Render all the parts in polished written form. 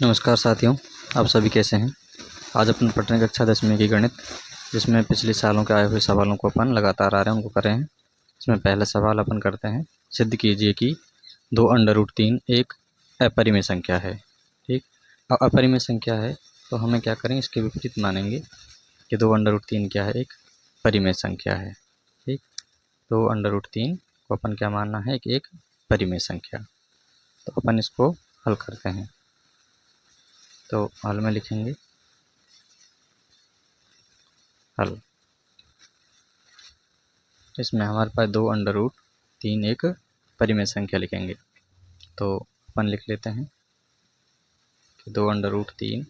नमस्कार साथियों, आप सभी कैसे हैं। आज अपन पढ़ रहे हैं कक्षा 10वीं की गणित, जिसमें पिछले सालों के आए हुए सवालों को अपन लगातार आ रहे हैं उनको कर रहे हैं। इसमें पहला सवाल अपन करते हैं, सिद्ध कीजिए कि 2√3 एक अपरिमेय संख्या है। ठीक, अब अपरिमेय संख्या है तो हमें क्या करेंगे, इसके विपरीत मानेंगे कि 2√3 क्या है, एक परिमेय संख्या है। ठीक, 2√3 को अपन क्या मानना है कि एक परिमेय संख्या। तो अपन इसको हल करते हैं। तो हल में लिखेंगे हल। इसमें हमारे पास 2√3 एक परिमेय संख्या लिखेंगे। तो अपन लिख लेते हैं कि 2√3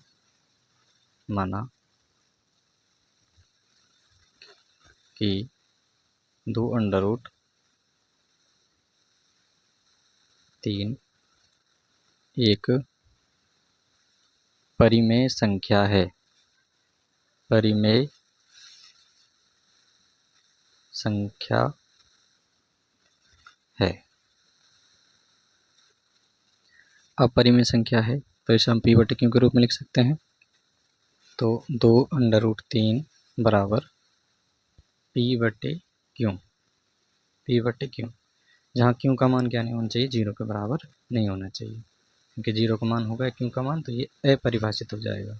माना कि 2√3 एक परिमेय संख्या है। परिमेय संख्या है। अपरिमेय संख्या है तो इसे हम p/q के रूप में लिख सकते हैं। तो 2√3 बराबर p/q। p/q, जहाँ q का मान क्या नहीं होना चाहिए, 0 के बराबर नहीं होना चाहिए, क्योंकि 0 का मान होगा q का मान तो ये अपरिभाषित हो जाएगा।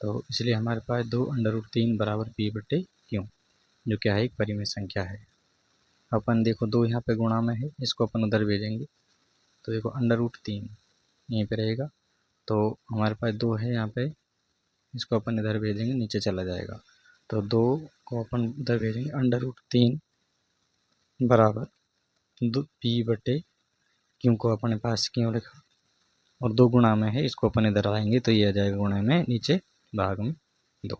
तो इसलिए हमारे पास 2√3 बराबर p/q, जो क्या है, एक परिमेय संख्या है। अपन देखो 2 यहाँ पे गुणा में है, इसको अपन उधर भेजेंगे तो देखो √3 यहीं पे रहेगा। तो हमारे पास 2 है यहाँ पे, इसको अपन इधर भेजेंगे, नीचे चला जाएगा। तो 2 को अपन उधर भेजेंगे, √3 बराबर p/q को अपने पास क्यों लिखा, और 2 गुणा में है, इसको अपन इधर आएंगे तो ये आ जाएगा गुणा में, नीचे भाग में 2।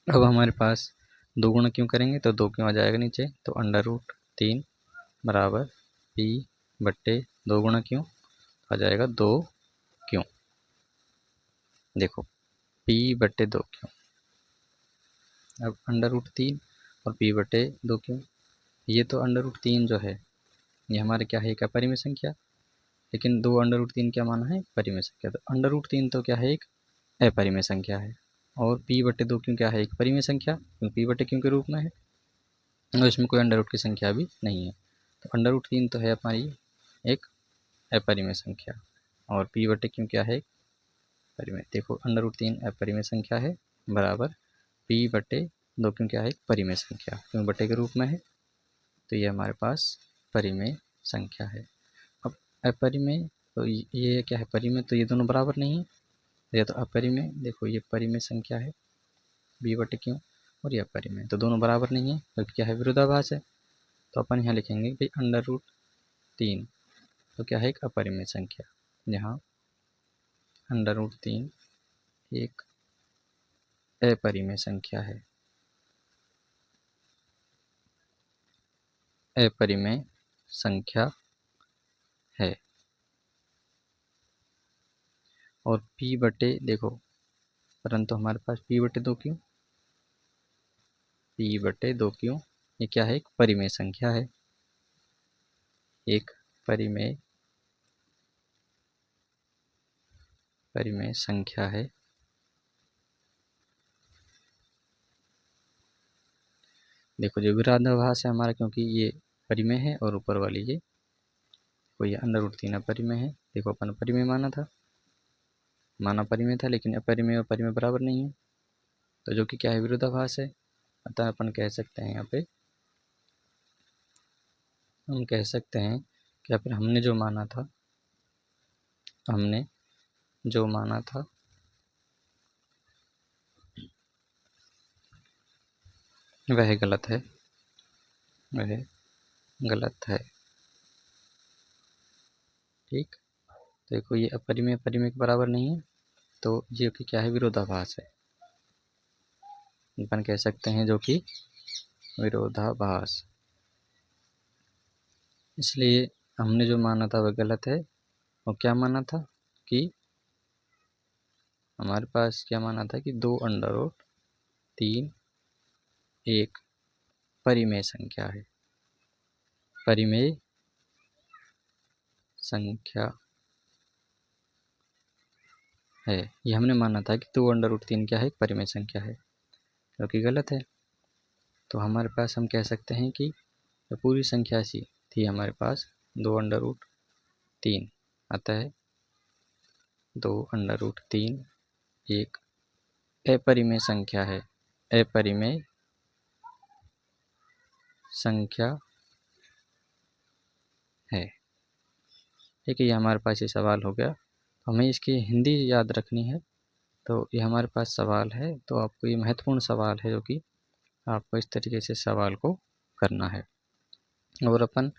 अब हमारे पास 2 गुणा क्यों करेंगे तो 2 क्यों आ जाएगा नीचे, तो √3 बराबर p/2 गुणा क्यों आ जाएगा 2 क्यों। देखो p/2 क्यों। अब √3 और p/2 क्यों, ये तो √3 जो है ये हमारे क्या है, एक अपरिमेय संख्या, लेकिन 2√3 क्या माना है, परिमेय संख्या। तो √3 तो क्या है, एक अपरिमेय संख्या है, और p/2 क्यों क्या है, एक परिमेय संख्या, क्योंकि p/q के रूप में है और इसमें कोई अंडर रूट की संख्या भी नहीं है। तो √3 तो है हमारी एक अपरिमेय संख्या, और p/q क्या है, परिमेय। देखो √3 अपरिमेय संख्या है बराबर p/2 क्यों क्या है, एक परिमेय संख्या, क्यों बटे के रूप में है, तो ये हमारे पास परिमेय संख्या है। अब अपरिमेय तो ये क्या है, परिमेय, तो ये दोनों बराबर नहीं है, ये तो अपरिमेय। देखो ये परिमेय संख्या है p/q, और ये अपरिमेय, तो दोनों बराबर नहीं है क्योंकि क्या है, विरोधाभास है। तो अपन यहाँ लिखेंगे भाई √3 तो क्या है, एक अपरिमेय संख्या, जहाँ √3 एक अपरिमेय संख्या है। अपरिमेय संख्या है। और देखो, परंतु हमारे पास p/2 क्यों, p/2 क्यों, ये क्या है, एक परिमेय संख्या है, एक परिमेय संख्या है। देखो जो विरोधाभास है हमारा, क्योंकि ये परिमेय है और ऊपर वाली ये कोई √3 अपरिमेय है। देखो अपन परिमेय माना परिमेय था, लेकिन अपरिमेय और परिमेय बराबर नहीं है, तो जो कि क्या है, विरोधाभास है। अतः अपन कह सकते हैं यहाँ पे, हम कह सकते हैं कि फिर हमने जो माना था वह गलत है, वह गलत है। ठीक, देखो ये अपरिमेय परिमेय के बराबर नहीं है, तो ये कि क्या है, विरोधाभास है। अपन कह सकते हैं जो कि विरोधाभास, इसलिए हमने जो माना था वह गलत है। और क्या माना था कि हमारे पास क्या माना था कि 2√3 एक परिमेय संख्या है, परिमेय संख्या है। ये हमने माना था कि 2√3 क्या है, एक परिमेय संख्या है, जो कि गलत है। तो हमारे पास हम कह सकते हैं कि जो पूरी संख्या सी थी हमारे पास 2√3, अतः 2√3 एक अपरिमेय संख्या है, अपरिमेय संख्या है। ठीक है, ये हमारे पास ये सवाल हो गया। हमें इसकी हिंदी याद रखनी है। तो ये हमारे पास सवाल है, तो आपको ये महत्वपूर्ण सवाल है, जो कि आपको इस तरीके से सवाल को करना है। और अपन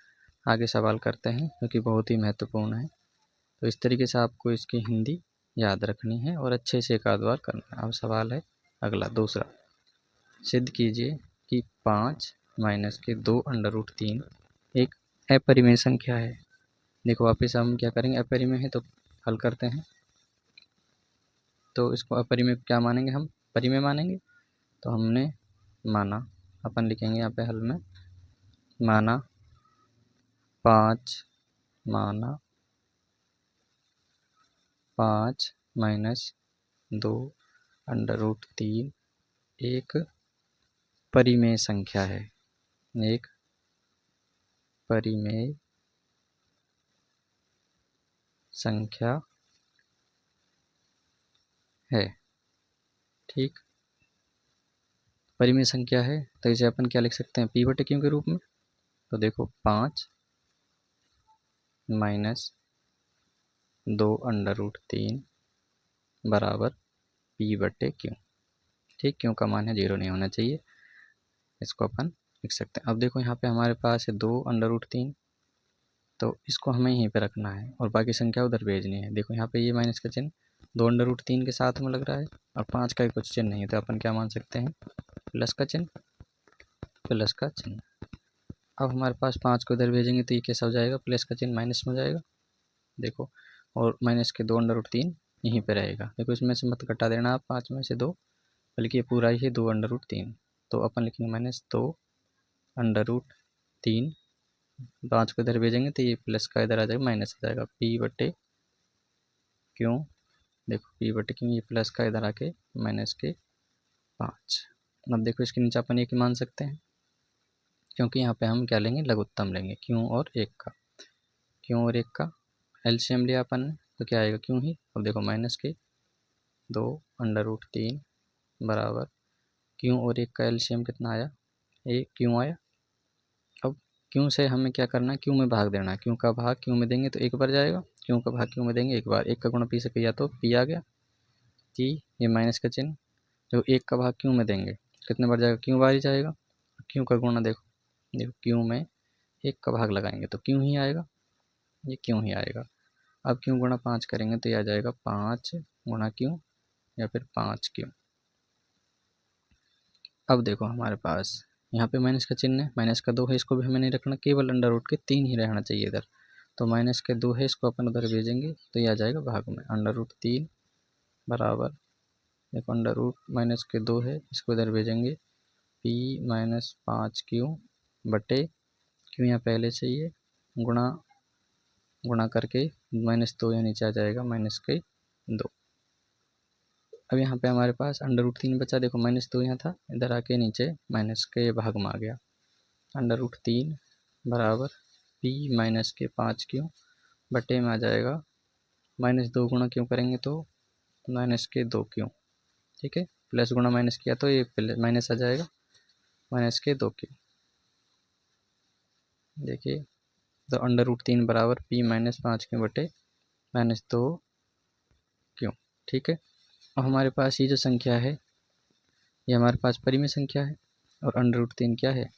आगे सवाल करते हैं, क्योंकि बहुत ही महत्वपूर्ण है। तो इस तरीके से आपको इसकी हिंदी याद रखनी है और अच्छे से एक आध बार करना है। अब सवाल है अगला, दूसरा। सिद्ध कीजिए कि 5 माइनस के 2√3 एक अपरिमेय संख्या है। देखो वापस हम क्या करेंगे, अपरिमेय है तो हल करते हैं। तो इसको अपरिमेय क्या मानेंगे, हम परिमेय मानेंगे। तो हमने माना, अपन लिखेंगे यहाँ पे हल में, माना 5 माइनस 2√3 एक परिमेय संख्या है, एक परिमेय संख्या है। ठीक, परिमेय संख्या है तो इसे अपन क्या लिख सकते हैं, p बटे q के रूप में। तो देखो 5 माइनस 2√3 बराबर p बटे q। ठीक, क्यों का मान है 0 नहीं होना चाहिए, इसको अपन लिख सकते हैं। अब देखो यहाँ पे हमारे पास है 2√3, तो इसको हमें यहीं पे रखना है और बाकी संख्या उधर भेजनी है। देखो यहाँ पे ये माइनस का चिन्ह 2√3 के साथ में लग रहा है और 5 का कुछ चिन्ह नहीं है, तो अपन क्या मान सकते हैं, प्लस का चिन्ह, प्लस का चिन्ह। अब हमारे पास 5 को इधर भेजेंगे तो ये कैसा हो जाएगा, प्लस का चिन्ह माइनस में हो जाएगा। देखो, और माइनस के 2√3 यहीं पे रहेगा। देखो इसमें से मत घटा देना आप 5 में से 2, बल्कि ये पूरा ही है 2√3। तो अपन लिखेंगे माइनस 2√3, 5 को इधर भेजेंगे तो ये प्लस का इधर आ जाएगा, माइनस आ जाएगा, p बटे क्यों। देखो p बटे क्यों, ये प्लस का इधर आके माइनस के 5। अब देखो इसके नीचे अपन एक ही मान सकते हैं, क्योंकि यहाँ पे हम क्या लेंगे, लघुत्तम लेंगे, क्यों और 1 का। क्यों और 1 का एलसीएम लिया अपन ने, तो क्या आएगा, क्यों ही। अब देखो माइनस के 2√3 बराबर क्यों और 1 का एलसीएम कितना आया, क्यों आया। अब क्यों से हमें क्या करना है, क्यों में भाग देना है। क्यों का भाग क्यों में देंगे तो एक बार जाएगा, क्यों का भाग क्यों में देंगे एक बार। 1 का गुणा पी से किया तो पी आ गया, कि ये माइनस का चिन्ह, जो 1 का भाग क्यों में देंगे कितने बार जाएगा, क्यों बार ही जाएगा। क्यों का गुणा देखो, देखो क्यों में 1 का भाग लगाएंगे तो क्यों ही आएगा, ये क्यों ही आएगा। अब क्यों गुणा 5 करेंगे तो ये आ जाएगा 5 गुणा क्यों, या फिर 5 क्यों। अब देखो हमारे पास यहाँ पे माइनस का चिन्ह है, माइनस का 2 है, इसको भी हमें नहीं रखना, केवल √3 ही रहना चाहिए इधर। तो माइनस के 2 है, इसको अपन उधर भेजेंगे तो ये आ जाएगा भाग में, √3 बराबर, देखो माइनस के 2 है, इसको इधर भेजेंगे, p माइनस 5 क्यों बटे क्यों, यहाँ पहले से ही है, गुणा गुणा करके -2 यहाँ नीचे आ जाएगा, माइनस के 2। अब यहाँ पे हमारे पास √3 बचा, देखो -2 यहाँ था, इधर आके नीचे माइनस के भाग में आ गया, √3 बराबर p माइनस के 5 क्यों बटे में आ जाएगा, -2 गुणा क्यों करेंगे तो माइनस के 2 क्यों। ठीक है, प्लस गुणा माइनस किया तो ये माइनस आ जाएगा, माइनस के 2 क्यों। देखिए, तो √3 बराबर p माइनस 5 क्यों बटे -2 क्यों। ठीक है, अब हमारे पास ये जो संख्या है, ये हमारे पास परिमेय संख्या है, और √3 क्या है,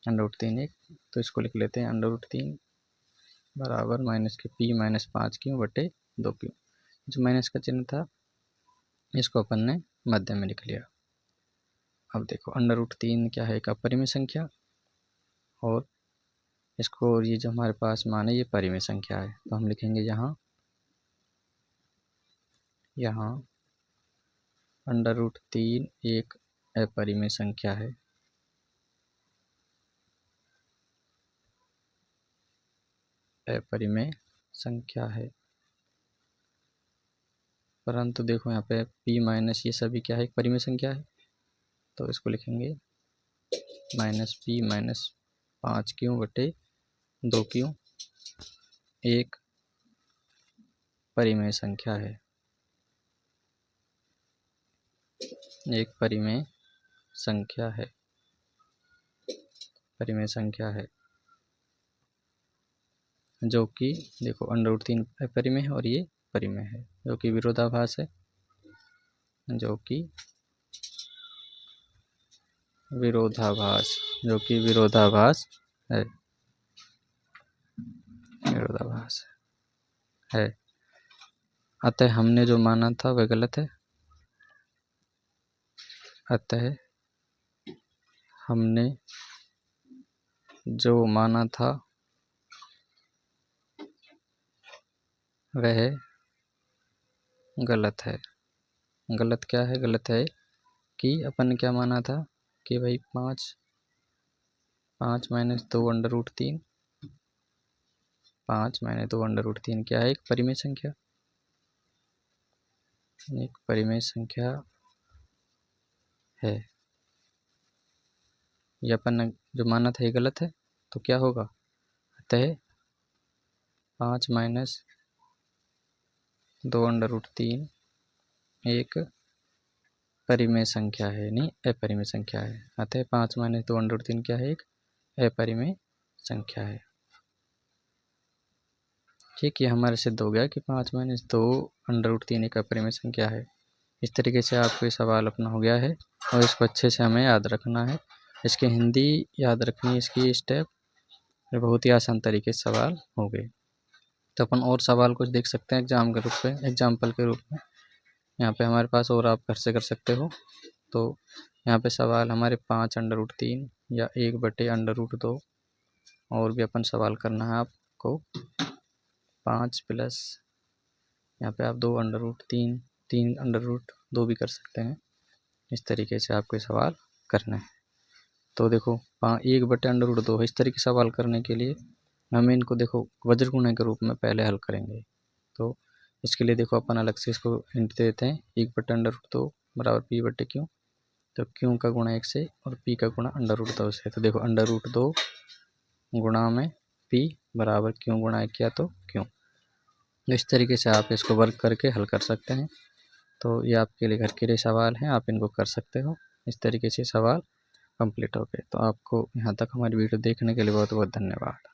√3 एक, तो इसको लिख लेते हैं, √3 बराबर माइनस के p माइनस 5 क्यों बटे 2 क्यों। जो माइनस का चिन्ह था इसको अपन ने मध्य में लिख लिया। अब देखो √3 क्या है, एक अपरिमेय संख्या, और इसको ये जो हमारे पास मान है ये परिमेय संख्या है, तो हम लिखेंगे यहाँ √3 एक अपरिमेय संख्या है, अपरिमेय संख्या है। परंतु देखो यहाँ पे p माइनस ये सभी क्या है, एक परिमेय संख्या है, तो इसको लिखेंगे माइनस p माइनस 5q/2q एक परिमेय संख्या है, एक परिमेय संख्या है, परिमेय संख्या है जो कि देखो √3 परिमेय है और ये परिमेय है, जो कि विरोधाभास है, जो कि विरोधाभास, जो कि विरोधाभास है, विरोधाभास है। अतः हमने जो माना था वह गलत है, अतः हमने जो माना था वह गलत है। गलत क्या है? गलत है कि अपन ने क्या माना था कि भाई 5 माइनस 2/√3, 5 माइनस 2/√3 क्या है? एक परिमेय संख्या, एक परिमेय संख्या है। ये अपन ने जो माना था ये गलत है, तो क्या होगा? अतः 5 माइनस 2/√3 एक परिमेय संख्या है, नहीं अपरिमेय संख्या है। अतः 5 माइनस 2/√3 क्या है? एक अपरिमेय संख्या है। ठीक, ये हमारे सिद्ध हो गया कि 5 माइनस 2/√3 एक अपरिमेय संख्या है। इस तरीके से आपको ये सवाल अपना हो गया है और इसको अच्छे से हमें याद रखना है। इसकी हिंदी याद रखनी है, इसकी स्टेप, बहुत ही आसान तरीके से सवाल हो गए। तो अपन और सवाल कुछ देख सकते हैं एग्जाम के रूप में, एग्जाम्पल के रूप में यहाँ पे हमारे पास, और आप घर से कर सकते हो। तो यहाँ पे सवाल हमारे 5/√3 या 1/√2, और भी अपन सवाल करना है आपको 5 प्लस यहाँ पे आप 2/√3, 3/√2 भी कर सकते हैं। इस तरीके से आपके सवाल करना है। तो देखो 1/√2 इस तरीके सवाल करने के लिए हम इनको देखो वज्र गुणा के रूप में पहले हल करेंगे। तो इसके लिए देखो अपन अलग से इसको हिंट देते हैं, 1/√2 बराबर p/q। तो q का गुणा 1 से और p का गुणा √2 से। तो देखो √2 गुणा में p बराबर q गुणा 1 किया तो q। इस तरीके से आप इसको वर्क करके हल कर सकते हैं। तो ये आपके लिए घर के लिए सवाल हैं, आप इनको कर सकते हो। इस तरीके से सवाल कंप्लीट हो गए। तो आपको यहाँ तक हमारी वीडियो देखने के लिए बहुत बहुत धन्यवाद।